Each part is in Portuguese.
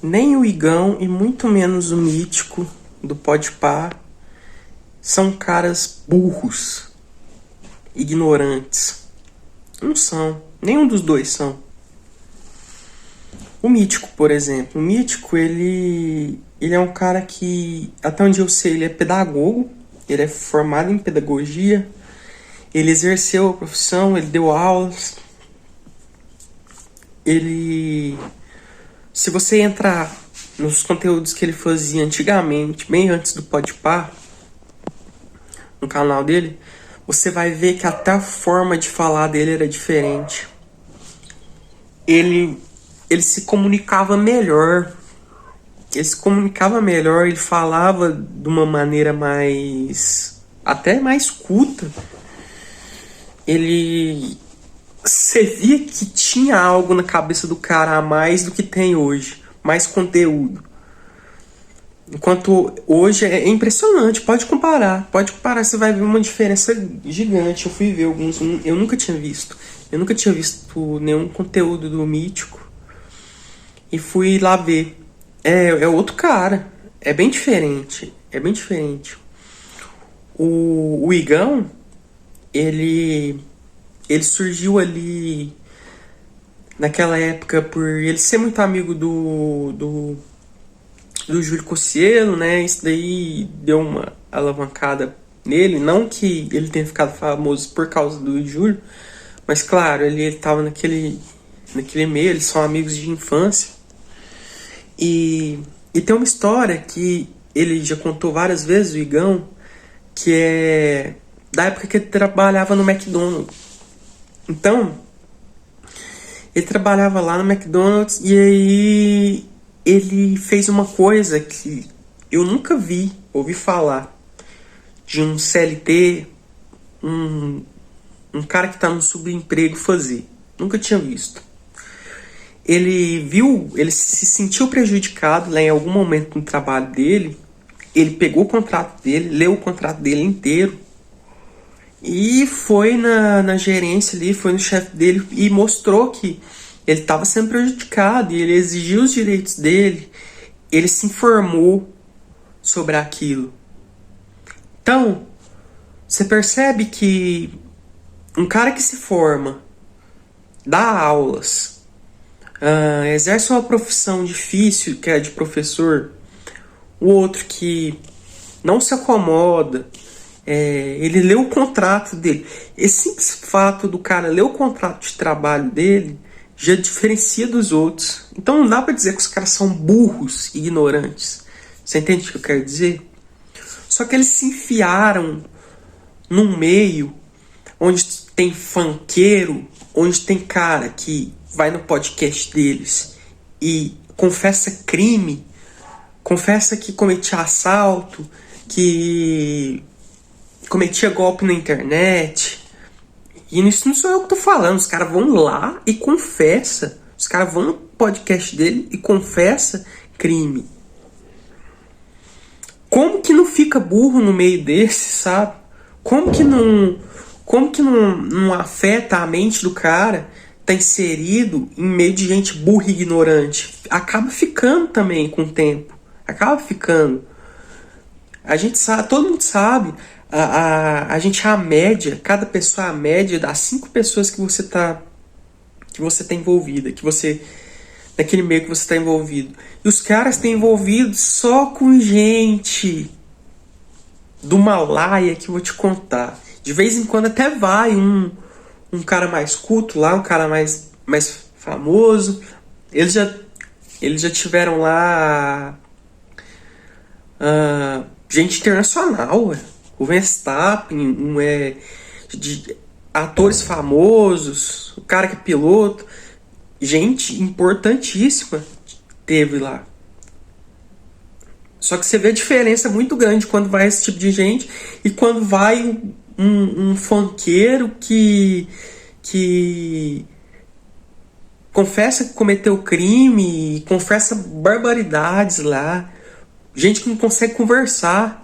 nem o Igão e muito menos o Mítico do Podpah são caras burros, ignorantes. Não são. Nenhum dos dois são. O Mítico, por exemplo. O Mítico, ele é um cara que, até onde eu sei, ele é pedagogo. Ele é formado em pedagogia. Ele exerceu a profissão, ele deu aulas. Se você entrar nos conteúdos que ele fazia antigamente, bem antes do Podpah, no canal dele, você vai ver que até a forma de falar dele era diferente. Ele se comunicava melhor. Ele falava de uma maneira até mais culta. Você via que tinha algo na cabeça do cara a mais do que tem hoje. Mais conteúdo. Enquanto hoje é impressionante. Pode comparar, você vai ver uma diferença gigante. Eu fui ver alguns, eu nunca tinha visto nenhum conteúdo do Mítico. E fui lá ver. É outro cara. É bem diferente. O Igão, ele surgiu ali naquela época por ele ser muito amigo do Júlio Cocielo, né? Isso daí deu uma alavancada nele. Não que ele tenha ficado famoso por causa do Júlio, mas claro, ele tava naquele meio, eles são amigos de infância. E tem uma história que ele já contou várias vezes, o Igão, que é da época que ele trabalhava no McDonald's. Então, ele trabalhava lá no McDonald's e aí ele fez uma coisa que eu nunca ouvi falar de um CLT, um cara que está no subemprego fazer. Nunca tinha visto. Ele se sentiu prejudicado lá em algum momento no trabalho dele. Ele pegou o contrato dele, leu o contrato dele inteiro e foi na gerência ali, foi no chefe dele e mostrou que ele estava sendo prejudicado e ele exigiu os direitos dele. Ele se informou sobre aquilo. Então, você percebe que um cara que se forma, dá aulas, exerce uma profissão difícil, que é de professor, o outro que não se acomoda, ele lê o contrato dele. Esse simples fato do cara ler o contrato de trabalho dele já diferencia dos outros. Então não dá pra dizer que os caras são burros, ignorantes. Você entende o que eu quero dizer? Só que eles se enfiaram num meio onde tem funkeiro, onde tem cara que vai no podcast deles e confessa crime, confessa que cometia assalto, que cometia golpe na internet. E isso não sou eu que tô falando. Os caras vão lá e confessa. Os caras vão no podcast dele e confessa crime. Como que não fica burro no meio desse, sabe? Como que não afeta a mente do cara tá inserido em meio de gente burra e ignorante? Acaba ficando também com o tempo. Acaba ficando. A gente sabe, todo mundo sabe. A gente é a média, cada pessoa é a média das 5 pessoas que você tá envolvida, naquele meio que você tá envolvido. E os caras estão envolvidos só com gente do Himalaia que eu vou te contar. De vez em quando até vai um cara mais culto lá, um cara mais famoso. Eles já tiveram lá gente internacional, ué. O Verstappen, de atores famosos, o cara que é piloto, gente importantíssima teve lá. Só que você vê a diferença muito grande quando vai esse tipo de gente e quando vai um funkeiro que confessa que cometeu crime, confessa barbaridades lá. Gente que não consegue conversar.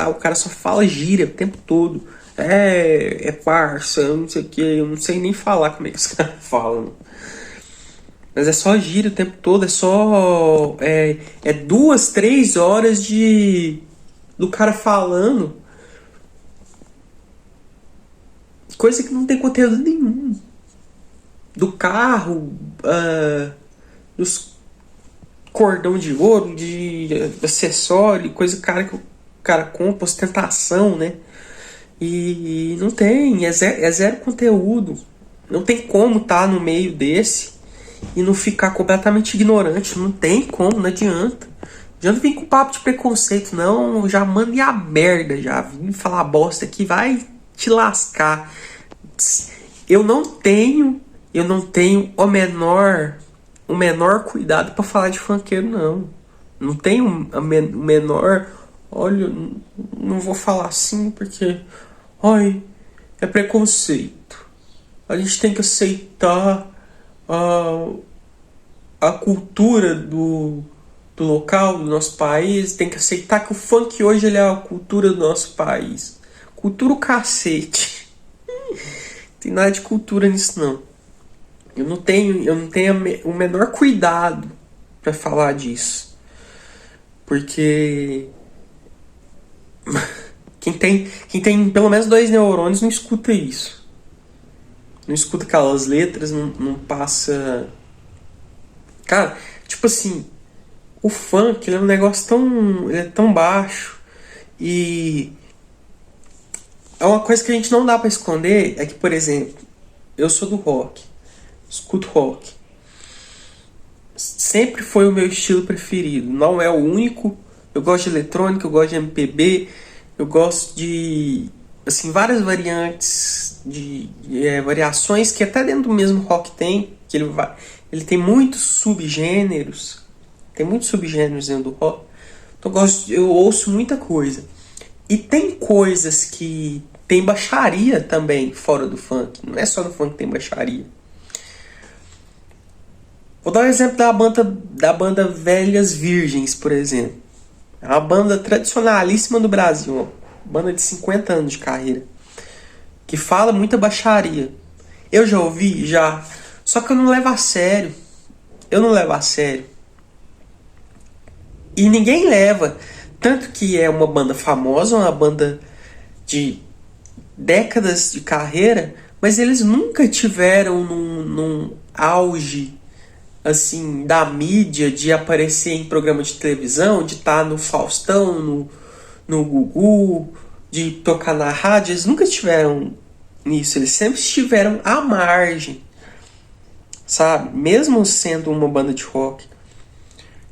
O cara só fala gíria o tempo todo. É parça, eu não sei o que, eu não sei nem falar como é que os caras falam. Mas é só gíria o tempo todo, é só. É 2, 3 horas do cara falando. Coisa que não tem conteúdo nenhum. Do carro, dos cordão de ouro, de acessório, coisa que o cara compra, ostentação, né? E não tem, é zero conteúdo. Não tem como estar no meio desse e não ficar completamente ignorante. Não tem como, não adianta. Não adianta vir com papo de preconceito, não. Já manda a merda, já vim falar bosta aqui, vai te lascar. Eu não tenho o menor cuidado pra falar de funkeiro, não. Não tenho o menor. Olha, não vou falar assim porque. Ai, é preconceito. A gente tem que aceitar a, a cultura do local, do nosso país. Tem que aceitar que o funk hoje ele é a cultura do nosso país. Cultura o cacete. Não tem nada de cultura nisso, não. Eu não tenho o menor cuidado para falar disso. Porque quem tem pelo menos 2 neurônios não escuta isso. Não escuta aquelas letras, não passa. Cara, tipo assim, o funk ele é um negócio tão. Ele é tão baixo. E é uma coisa que a gente não dá pra esconder. É que, por exemplo, eu sou do rock. Escuto rock. Sempre foi o meu estilo preferido. Não é o único. Eu gosto de eletrônica, eu gosto de MPB, eu gosto de assim várias variantes de variações que até dentro do mesmo rock tem, que ele tem muitos subgêneros, tem muitos subgêneros dentro do rock. Então eu ouço muita coisa. E tem coisas que tem baixaria também fora do funk. Não é só no funk que tem baixaria. Vou dar um exemplo da banda Velhas Virgens, por exemplo. É uma banda tradicionalíssima do Brasil, uma banda de 50 anos de carreira, que fala muita baixaria. Eu já ouvi, já. Só que eu não levo a sério. Eu não levo a sério. E ninguém leva. Tanto que é uma banda famosa, uma banda de décadas de carreira, mas eles nunca tiveram num auge assim da mídia, de aparecer em programa de televisão, de estar no Faustão, no Gugu, de tocar na rádio. Eles nunca estiveram nisso, eles sempre estiveram à margem, sabe? Mesmo sendo uma banda de rock,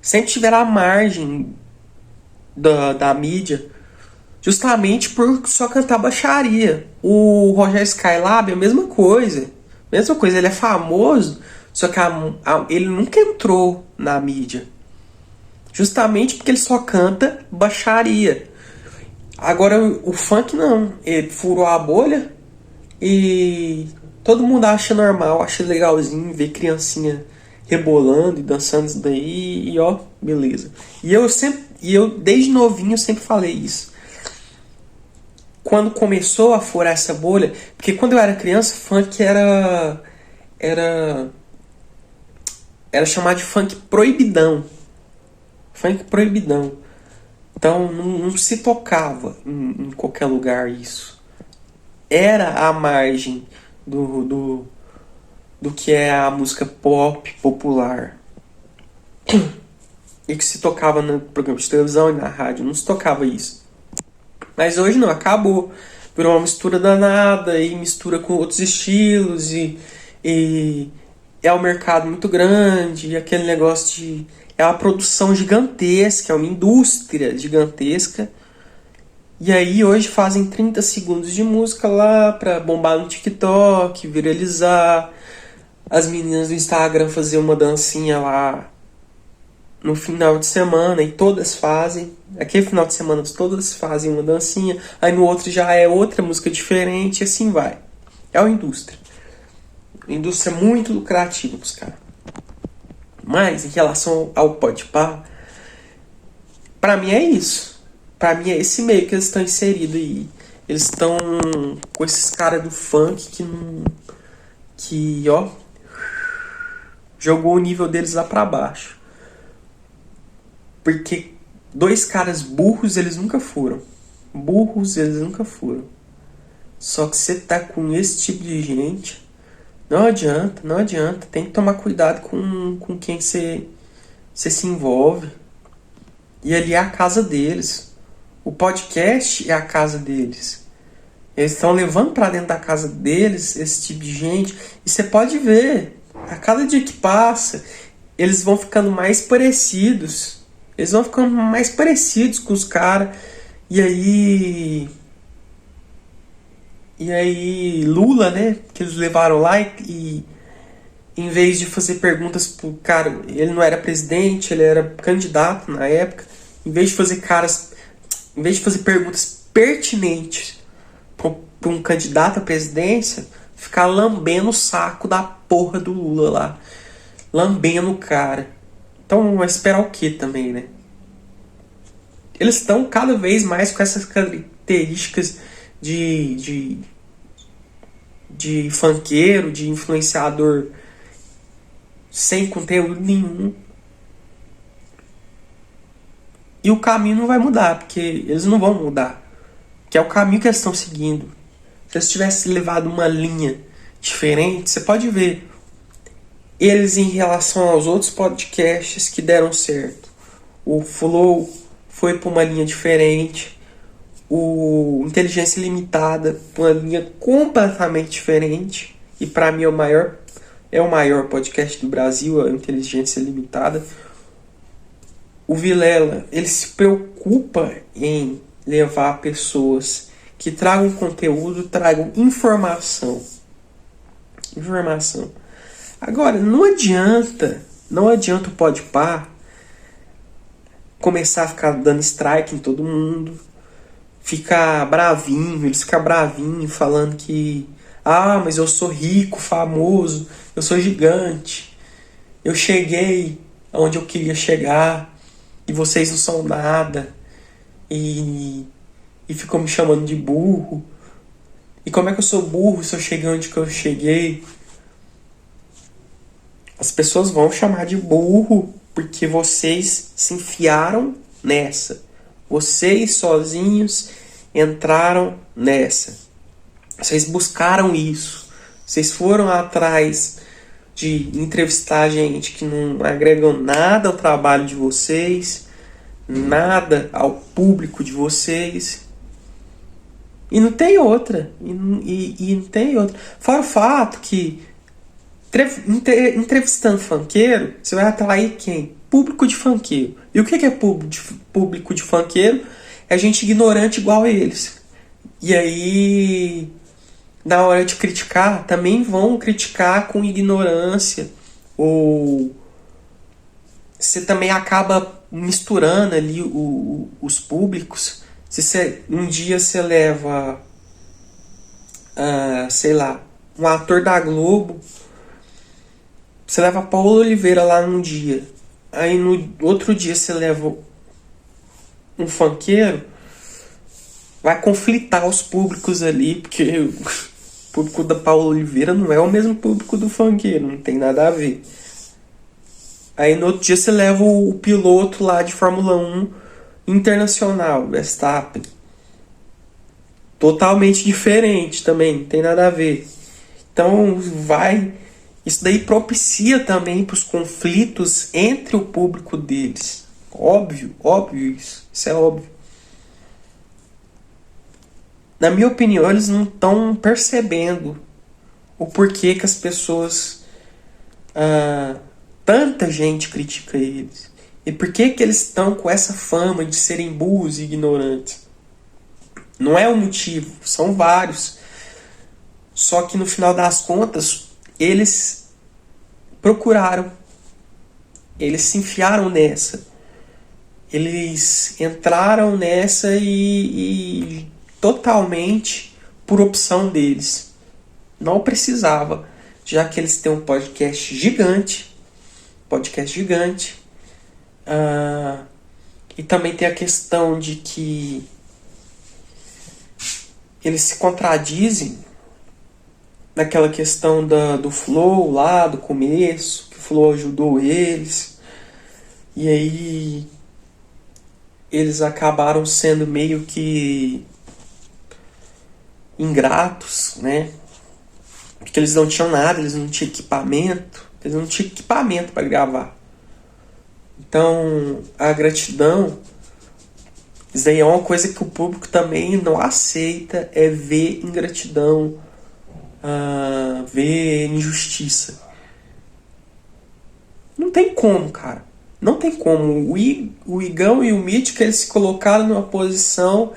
sempre estiveram à margem da mídia, justamente por só cantar baixaria. O Rogério Skylab é a mesma coisa. Mesma coisa, ele é famoso, só que ele nunca entrou na mídia. Justamente porque ele só canta baixaria. Agora o funk não. Ele furou a bolha e todo mundo acha normal, acha legalzinho ver criancinha rebolando e dançando isso daí e ó, beleza. E eu desde novinho sempre falei isso. Quando começou a furar essa bolha, porque quando eu era criança, funk era chamado de funk proibidão. Funk proibidão. Então não se tocava em qualquer lugar isso. Era a margem do que é a música pop popular. E que se tocava no programa de televisão e na rádio. Não se tocava isso. Mas hoje não, acabou. Virou uma mistura danada e mistura com outros estilos e é um mercado muito grande, e aquele negócio de... É uma produção gigantesca, é uma indústria gigantesca. E aí hoje fazem 30 segundos de música lá pra bombar no TikTok, viralizar. As meninas do Instagram fazer uma dancinha lá no final de semana, e todas fazem. Aquele final de semana todas fazem uma dancinha, aí no outro já é outra música diferente, e assim vai. É uma indústria. Uma indústria muito lucrativa pros caras. Mas em relação ao Podpah, pra mim é isso. Pra mim é esse meio que eles estão inseridos aí. Eles estão com esses caras do funk que não... Que, ó... jogou o nível deles lá pra baixo. Porque dois caras burros eles nunca foram. Burros eles nunca foram. Só que você tá com esse tipo de gente, não adianta, não adianta. Tem que tomar cuidado com quem você se envolve. E ali é a casa deles. O podcast é a casa deles. Eles estão levando para dentro da casa deles esse tipo de gente. E você pode ver, a cada dia que passa, eles vão ficando mais parecidos. Eles vão ficando mais parecidos com os caras. E aí Lula, né? Que eles levaram lá e em vez de fazer perguntas pro cara, ele não era presidente, ele era candidato na época. Em vez de fazer perguntas pertinentes para um candidato à presidência, ficar lambendo o saco da porra do Lula lá. Lambendo o cara. Então vai esperar o que também, né? Eles estão cada vez mais com essas características de funkeiro, de influenciador sem conteúdo nenhum. E o caminho não vai mudar, porque eles não vão mudar. Que é o caminho que eles estão seguindo. Se eles tivessem levado uma linha diferente, você pode ver eles em relação aos outros podcasts que deram certo. O Flow foi para uma linha diferente. O Inteligência Limitada, uma linha completamente diferente. E para mim é o maior podcast do Brasil, a Inteligência Limitada. O Vilela, ele se preocupa em levar pessoas que tragam conteúdo, tragam informação. Agora, não adianta o Podpah começar a ficar dando strike em todo mundo, ficar bravinho, eles ficam bravinhos falando que mas eu sou rico, famoso, eu sou gigante, eu cheguei onde eu queria chegar e vocês não são nada, e ficam me chamando de burro. E como é que eu sou burro se eu cheguei onde que eu cheguei? As pessoas vão chamar de burro porque vocês se enfiaram nessa. Vocês sozinhos entraram nessa. Vocês buscaram isso. Vocês foram atrás de entrevistar gente que não agregam nada ao trabalho de vocês, nada ao público de vocês. E não tem outra. E não tem outra. Fora o fato que entrevistando funkeiro, você vai atrair quem? Público de funkeiro. E o que é público de funkeiro? É gente ignorante igual a eles. E aí, na hora de criticar, também vão criticar com ignorância. Ou você também acaba misturando ali os públicos. Se um dia você leva, sei lá, um ator da Globo, você leva Paulo Oliveira lá num dia, aí no outro dia você leva um funkeiro, vai conflitar os públicos ali, porque o público da Paulo Oliveira não é o mesmo público do funkeiro, não tem nada a ver. Aí no outro dia você leva o piloto lá de Fórmula 1 internacional, Verstappen. Totalmente diferente também, não tem nada a ver. Então isso daí propicia também para os conflitos entre o público deles. Óbvio isso é óbvio. Na minha opinião, eles não estão percebendo o porquê que as pessoas, tanta gente critica eles. E por que eles estão com essa fama de serem burros e ignorantes? Não é um motivo, são vários. Só que no final das contas, eles procuraram. Eles se enfiaram nessa. Eles entraram nessa e totalmente por opção deles. Não precisava, já que eles têm um podcast gigante. E também tem a questão de que eles se contradizem naquela questão do flow lá, do começo, que Flow ajudou eles. E aí eles acabaram sendo meio que ingratos, né? Porque eles não tinham nada, eles não tinham equipamento para gravar. Então, a gratidão, isso aí é uma coisa que o público também não aceita, é ver ingratidão, ver injustiça. Não tem como, cara. Não tem como. O Igão e o Mítico, eles se colocaram numa posição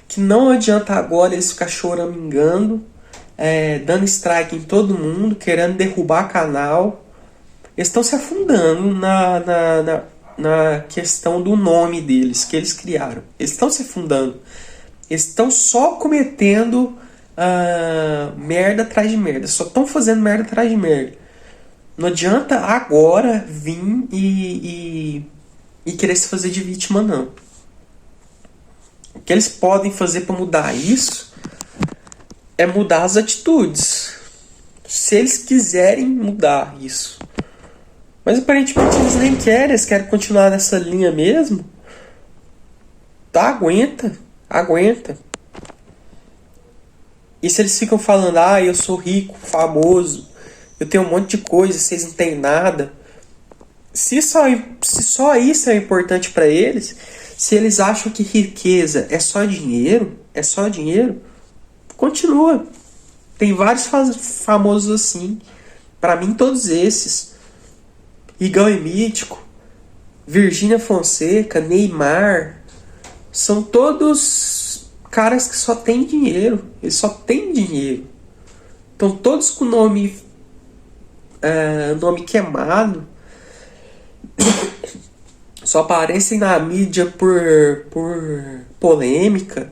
que não adianta agora eles ficar choramingando, dando strike em todo mundo, querendo derrubar canal. Eles estão se afundando na questão do nome deles, que eles criaram. Eles estão se afundando. Eles estão só cometendo merda atrás de merda. Só estão fazendo merda atrás de merda. Não adianta agora vir e querer se fazer de vítima, não. O que eles podem fazer para mudar isso é mudar as atitudes. Se eles quiserem mudar isso. Mas aparentemente eles nem querem, eles querem continuar nessa linha mesmo. Tá, aguenta. E se eles ficam falando, eu sou rico, famoso, eu tenho um monte de coisa, vocês não têm nada. Se só isso é importante para eles, se eles acham que riqueza é só dinheiro, continua. Tem vários famosos assim. Para mim, todos esses. Igão e Mítico, Virgínia Fonseca, Neymar, são todos caras que só têm dinheiro. Eles só têm dinheiro. Estão todos com nome queimado. Só aparecem na mídia por polêmica.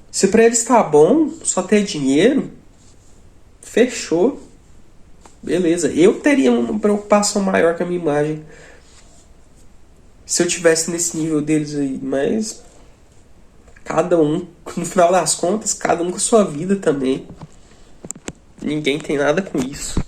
Se pra eles tá bom só ter dinheiro, fechou. Beleza. Eu teria uma preocupação maior com a minha imagem se eu tivesse nesse nível deles aí. Mas cada um, no final das contas, cada um com a sua vida também. Ninguém tem nada com isso.